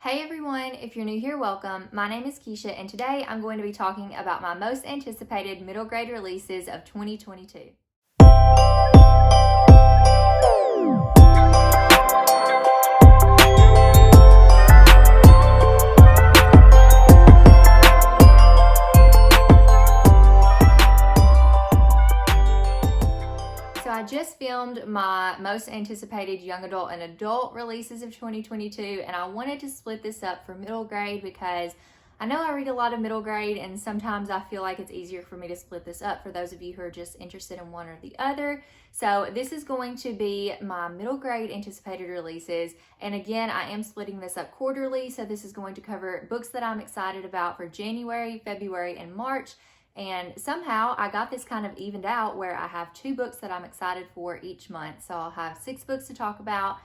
Hey everyone, if you're new here, welcome. My name is Keisha and today I'm going to be talking about my most anticipated middle grade releases of 2022. So I just filmed my most anticipated young adult and adult releases of 2022, and I wanted to split this up for middle grade because I know I read a lot of middle grade, and sometimes I feel like it's easier for me to split this up for those of you who are just interested in one or the other. So this is going to be my middle grade anticipated releases, and again, I am splitting this up quarterly, so this is going to cover books that I'm excited about for January, February, and March. And somehow I got this kind of evened out where I have 2 books that I'm excited for each month. So I'll have 6 books to talk about.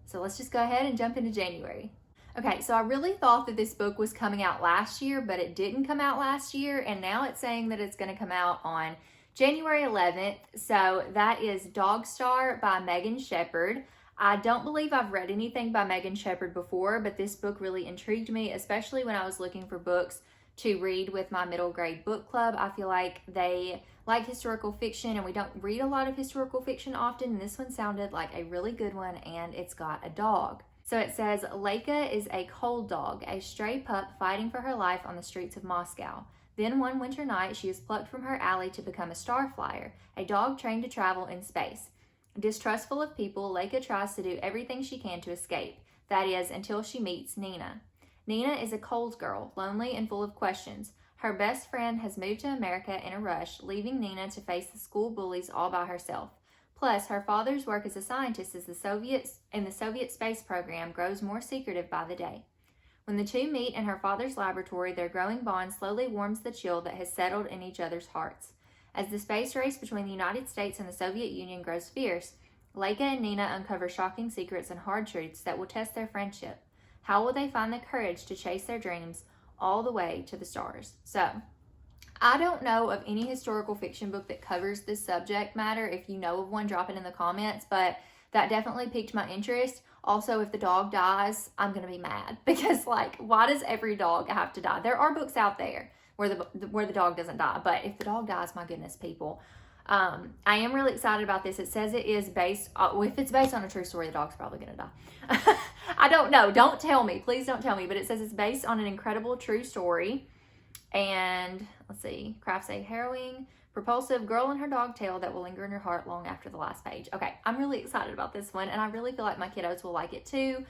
So let's just go ahead and jump into January. Okay, so I really thought that this book was coming out last year, but it didn't come out last year. And now it's saying that it's going to come out on January 11th. So that is Dog Star by Megan Shepherd. I don't believe I've read anything by Megan Shepherd before, but this book really intrigued me, especially when I was looking for books to read with my middle grade book club. I feel like they like historical fiction and we don't read a lot of historical fiction often. And this one sounded like a really good one, and it's got a dog. So it says, Leica is a cold dog, a stray pup fighting for her life on the streets of Moscow. Then one winter night, she is plucked from her alley to become a star flyer, a dog trained to travel in space. Distrustful of people, Leica tries to do everything she can to escape. That is, until she meets Nina. Nina is a cold girl, lonely and full of questions. Her best friend has moved to America in a rush, leaving Nina to face the school bullies all by herself. Plus, her father's work as a scientist in the Soviet space program grows more secretive by the day. When the two meet in her father's laboratory, their growing bond slowly warms the chill that has settled in each other's hearts. As the space race between the United States and the Soviet Union grows fierce, Leica and Nina uncover shocking secrets and hard truths that will test their friendship. How will they find the courage to chase their dreams all the way to the stars? So, I don't know of any historical fiction book that covers this subject matter. If you know of one, drop it in the comments, but that definitely piqued my interest. Also, if the dog dies, I'm going to be mad because, like, why does every dog have to die? There are books out there where the dog doesn't die, but if the dog dies, my goodness, people. I am really excited about this. It says it is based, if it's based on a true story, the dog's probably going to die. I don't know. Don't tell me. Please don't tell me. But it says it's based on an incredible true story. And let's see, crafts a harrowing, propulsive girl and her dog tale that will linger in your heart long after the last page. Okay, I'm really excited about this one, and I really feel like my kiddos will like it too.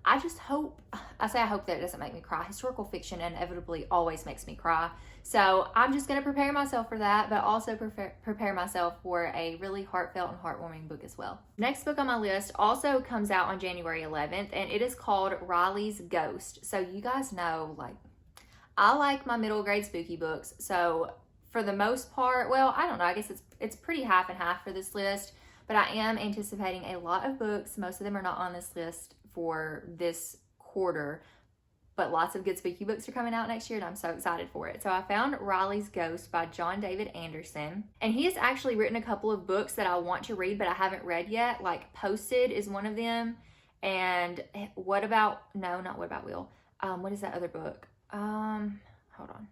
I just hope, I hope that it doesn't make me cry. Historical fiction inevitably always makes me cry. So I'm just going to prepare myself for that, but also prepare myself for a really heartfelt and heartwarming book as well. Next book on my list also comes out on January 11th, and it is called Riley's Ghost. So you guys know, like, I like my middle grade spooky books. So for the most part, well, I don't know, I guess it's pretty half and half for this list, but I am anticipating a lot of books. Most of them are not on this list for this quarter, but lots of good spooky books are coming out next year, and I'm so excited for it. So I found Riley's Ghost by John David Anderson, and he has actually written a couple of books that I want to read but I haven't read yet. Like Posted is one of them, and What is that other book? Hold on.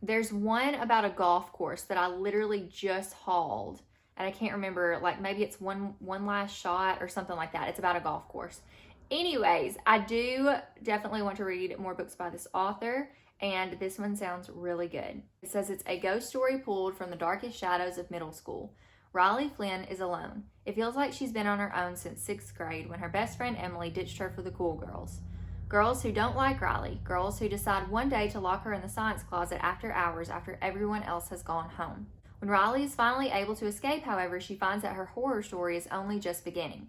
There's one about a golf course that I literally just hauled, and I can't remember, like maybe it's one last shot or something like that. It's about a golf course. Anyways, I do definitely want to read more books by this author, and this one sounds really good. It says it's a ghost story pulled from the darkest shadows of middle school. Riley Flynn is alone. It feels like she's been on her own since 6th grade when her best friend Emily ditched her for the cool girls. Girls who don't like Riley, girls who decide one day to lock her in the science closet after hours after everyone else has gone home. When Riley is finally able to escape, however, she finds that her horror story is only just beginning.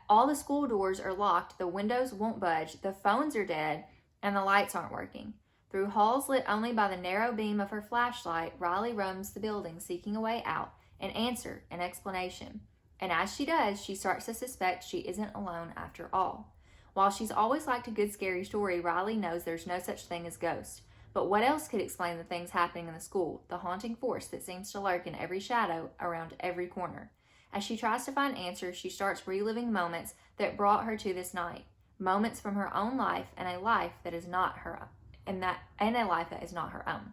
All the school doors are locked, the windows won't budge, the phones are dead, and the lights aren't working. Through halls lit only by the narrow beam of her flashlight, Riley roams the building seeking a way out, an answer, an explanation. And as she does, she starts to suspect she isn't alone after all. While she's always liked a good scary story, Riley knows there's no such thing as ghosts. But what else could explain the things happening in the school, the haunting force that seems to lurk in every shadow around every corner? As she tries to find answers, she starts reliving moments that brought her to this night. moments from her own life and a life that is not her and a life that is not her own.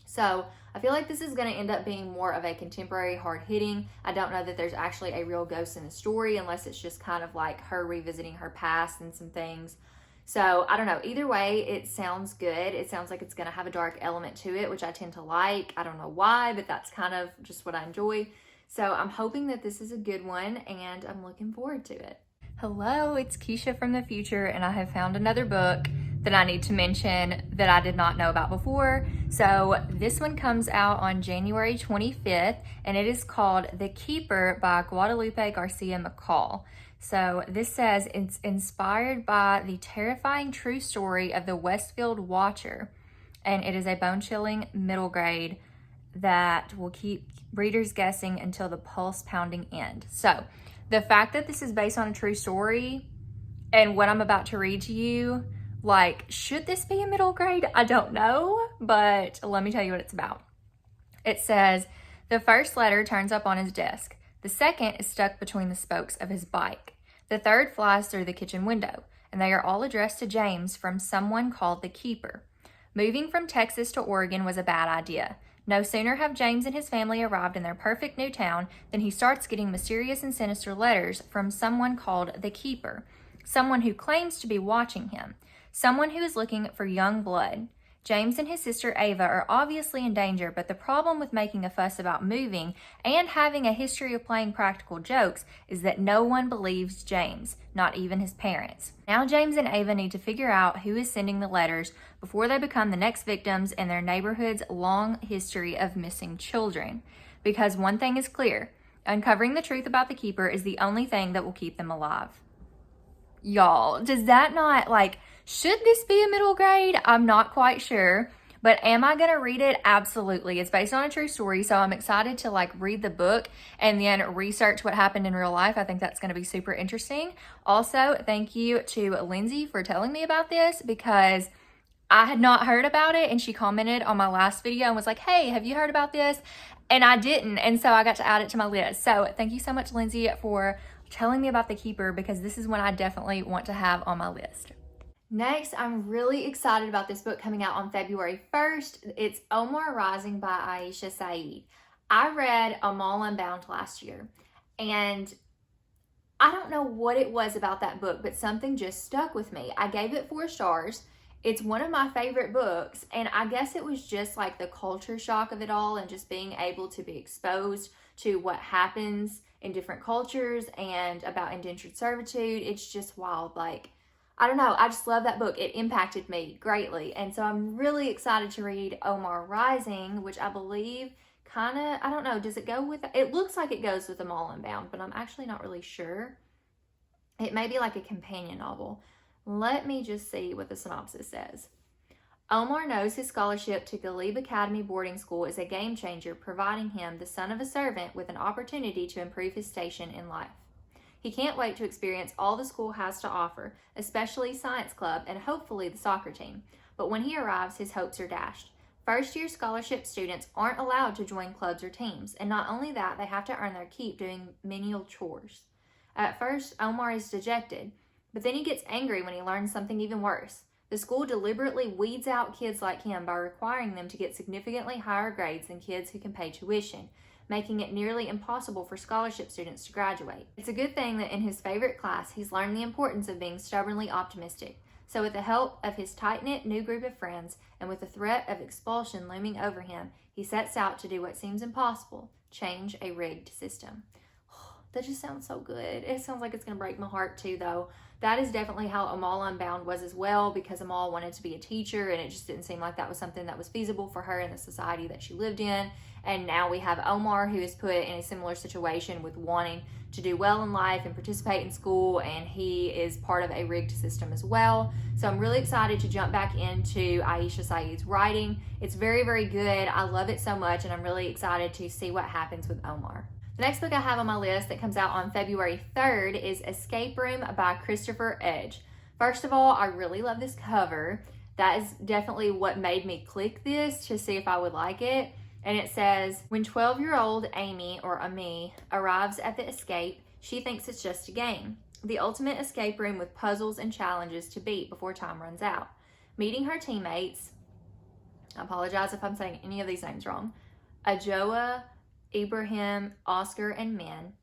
So I feel like this is going to end up being more of a contemporary, hard-hitting. I don't know that there's actually a real ghost in the story unless it's just kind of like her revisiting her past and some things. So I don't know. Either way, it sounds good. It sounds like it's going to have a dark element to it, which I tend to like. I don't know why, but that's kind of just what I enjoy. So I'm hoping that this is a good one, and I'm looking forward to it. Hello, it's Keisha from the future, and I have found another book that I need to mention that I did not know about before. So this one comes out on January 25th, and it is called The Keeper by Guadalupe Garcia McCall. So this says it's inspired by the terrifying true story of the Westfield Watcher, and it is a bone-chilling middle grade that will keep readers guessing until the pulse-pounding end. So the fact that this is based on a true story and what I'm about to read to you, like, should this be a middle grade? I don't know, but let me tell you what it's about. It says, the first letter turns up on his desk. The second is stuck between the spokes of his bike. The third flies through the kitchen window, and they are all addressed to James from someone called the Keeper. Moving from Texas to Oregon was a bad idea. No sooner have James and his family arrived in their perfect new town than he starts getting mysterious and sinister letters from someone called the Keeper, someone who claims to be watching him, someone who is looking for young blood. James and his sister Ava are obviously in danger, but the problem with making a fuss about moving and having a history of playing practical jokes is that no one believes James, not even his parents. Now James and Ava need to figure out who is sending the letters before they become the next victims in their neighborhood's long history of missing children. Because one thing is clear, uncovering the truth about the Keeper is the only thing that will keep them alive. Y'all, does that not, like, should this be a middle grade? I'm not quite sure, but am I going to read it? Absolutely. It's based on a true story, so I'm excited to, like, read the book and then research what happened in real life. I think that's going to be super interesting. Also, thank you to Lindsay for telling me about this, because I had not heard about it, and she commented on my last video and was like, hey, have you heard about this? And I didn't, and so I got to add it to my list. So thank you so much, Lindsay, for telling me about the Keeper, because this is one I definitely want to have on my list. Next, I'm really excited about this book coming out on February 1st. It's Omar Rising by Aisha Saeed. I read Amal Unbound last year, and I don't know what it was about that book, but something just stuck with me. I gave it 4 stars. It's one of my favorite books, and I guess it was just like the culture shock of it all and just being able to be exposed to what happens in different cultures and about indentured servitude. It's just wild. Like, I don't know. I just love that book. It impacted me greatly. And so I'm really excited to read Omar Rising, which I believe kind of, I don't know, does it go with, it looks like it goes with Amal Unbound, but I'm actually not really sure. It may be like a companion novel. Let me just see what the synopsis says. Omar knows his scholarship to Galib Academy boarding school is a game changer, providing him, the son of a servant, with an opportunity to improve his station in life. He can't wait to experience all the school has to offer, especially science club and hopefully the soccer team. But when he arrives, his hopes are dashed. First-year scholarship students aren't allowed to join clubs or teams, and not only that, they have to earn their keep doing menial chores. At first, Omar is dejected, but then he gets angry when he learns something even worse. The school deliberately weeds out kids like him by requiring them to get significantly higher grades than kids who can pay tuition, making it nearly impossible for scholarship students to graduate. It's a good thing that in his favorite class, he's learned the importance of being stubbornly optimistic. So with the help of his tight-knit new group of friends, and with the threat of expulsion looming over him, he sets out to do what seems impossible: change a rigged system. That just sounds so good. It sounds like it's going to break my heart too, though. That is definitely how Amal Unbound was as well, because Amal wanted to be a teacher, and it just didn't seem like that was something that was feasible for her in the society that she lived in. And now we have Omar, who is put in a similar situation with wanting to do well in life and participate in school, and he is part of a rigged system as well. So I'm really excited to jump back into Aisha Saeed's writing. It's very, very good. I love it so much, and I'm really excited to see what happens with Omar. The next book I have on my list that comes out on February 3rd is Escape Room by Christopher Edge. First of all, I really love this cover. That is definitely what made me click this to see if I would like it. And it says, when 12-year-old Amy, or Ami, arrives at the escape, she thinks it's just a game. the ultimate escape room with puzzles and challenges to beat before time runs out. Meeting her teammates, I apologize if I'm saying any of these names wrong, Ajoa, Ibrahim, Oscar, and Min,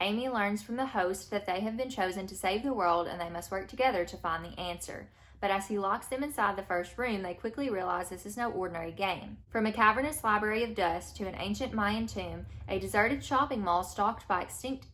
Amy learns from the host that they have been chosen to save the world and they must work together to find the answer. But as he locks them inside the first room, they quickly realize this is no ordinary game. From a cavernous library of dust to an ancient Mayan tomb, a deserted shopping mall stalked by extinct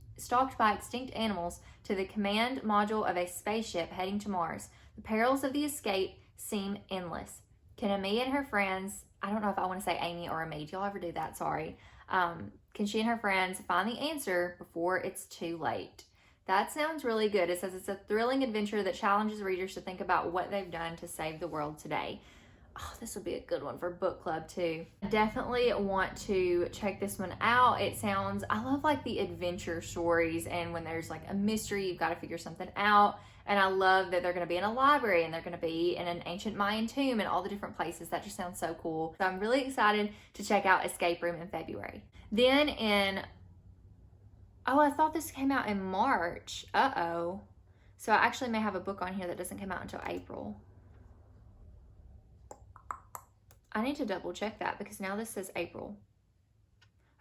animals, to the command module of a spaceship heading to Mars, the perils of the escape seem endless. Can Amy and her friends, I don't know if I want to say Amy or Amy, do y'all ever do that? Sorry. Can she and her friends find the answer before it's too late? That sounds really good. It says it's a thrilling adventure that challenges readers to think about what they've done to save the world today. Oh, this would be a good one for book club too. I definitely want to check this one out. It sounds, I love like the adventure stories, and when there's like a mystery, you've got to figure something out. And I love that they're going to be in a library and they're going to be in an ancient Mayan tomb and all the different places. That just sounds so cool. So I'm really excited to check out Escape Room in February. Then I thought this came out in March. Uh-oh. So I actually may have a book on here that doesn't come out until April. I need to double check that because now this says April.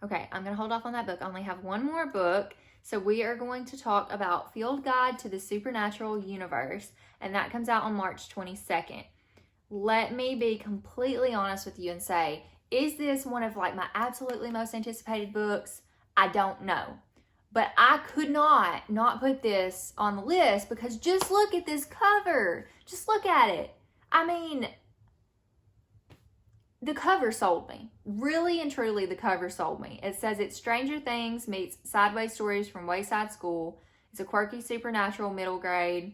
Okay, I'm going to hold off on that book. I only have one more book. So we are going to talk about Field Guide to the Supernatural Universe, and that comes out on March 22nd. Let me be completely honest with you and say, is this one of like my absolutely most anticipated books? I don't know. But I could not put this on the list because just look at this cover. Just look at it. I mean, the cover sold me. Really and truly, the cover sold me. It says it's Stranger Things meets Sideways Stories from Wayside School. It's a quirky supernatural middle grade.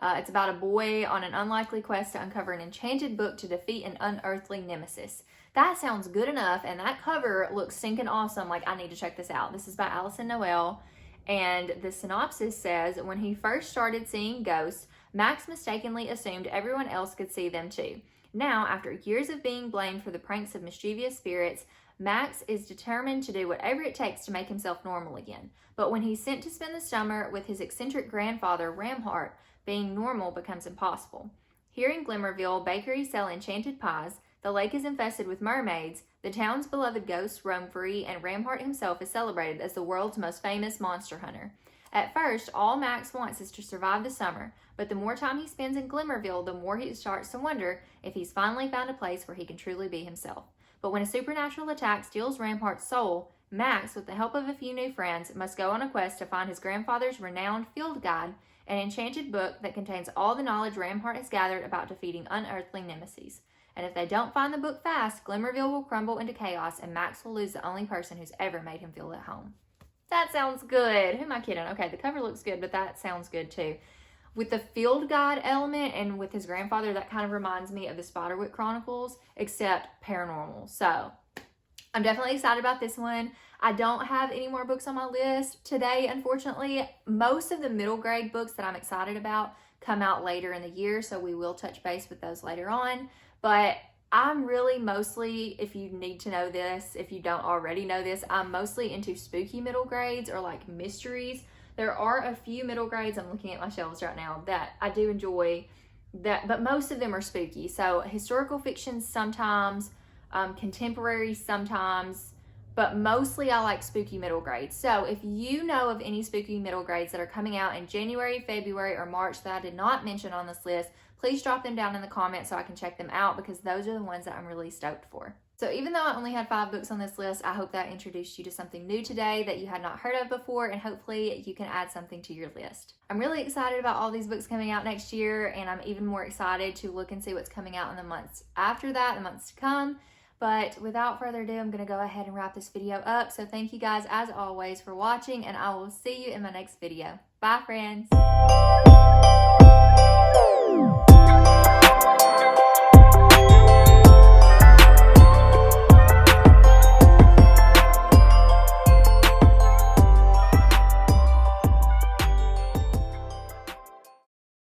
It's about a boy on an unlikely quest to uncover an enchanted book to defeat an unearthly nemesis. That sounds good enough, and that cover looks stinking awesome. Like, I need to check this out. This is by Allison Noel, and the synopsis says, when he first started seeing ghosts, Max mistakenly assumed everyone else could see them too. Now, after years of being blamed for the pranks of mischievous spirits, Max is determined to do whatever it takes to make himself normal again. But when he's sent to spend the summer with his eccentric grandfather, Ramhart, being normal becomes impossible. Here in Glimmerville, bakeries sell enchanted pies, the lake is infested with mermaids, the town's beloved ghosts roam free, and Ramhart himself is celebrated as the world's most famous monster hunter. At first, all Max wants is to survive the summer, but the more time he spends in Glimmerville, the more he starts to wonder if he's finally found a place where he can truly be himself. But when a supernatural attack steals Ramhart's soul, Max, with the help of a few new friends, must go on a quest to find his grandfather's renowned field guide, an enchanted book that contains all the knowledge Ramhart has gathered about defeating unearthly nemesis. And if they don't find the book fast, Glimmerville will crumble into chaos and Max will lose the only person who's ever made him feel at home. That sounds good. Who am I kidding? Okay, the cover looks good, but that sounds good too. With the field guide element and with his grandfather, that kind of reminds me of the Spiderwick Chronicles, except paranormal. So I'm definitely excited about this one. I don't have any more books on my list today, unfortunately. Most of the middle grade books that I'm excited about come out later in the year, so we will touch base with those later on. But I'm really mostly, if you need to know this, if you don't already know this, I'm mostly into spooky middle grades or like mysteries. There are a few middle grades, I'm looking at my shelves right now, that I do enjoy, that, but most of them are spooky. So historical fiction sometimes, contemporary sometimes, but mostly I like spooky middle grades. So if you know of any spooky middle grades that are coming out in January, February, or March that I did not mention on this list, please drop them down in the comments so I can check them out because those are the ones that I'm really stoked for. So even though I only had 5 books on this list, I hope that introduced you to something new today that you had not heard of before, and hopefully you can add something to your list. I'm really excited about all these books coming out next year, and I'm even more excited to look and see what's coming out in the months after that, the months to come. But without further ado, I'm going to go ahead and wrap this video up. So thank you guys as always for watching, and I will see you in my next video. Bye, friends.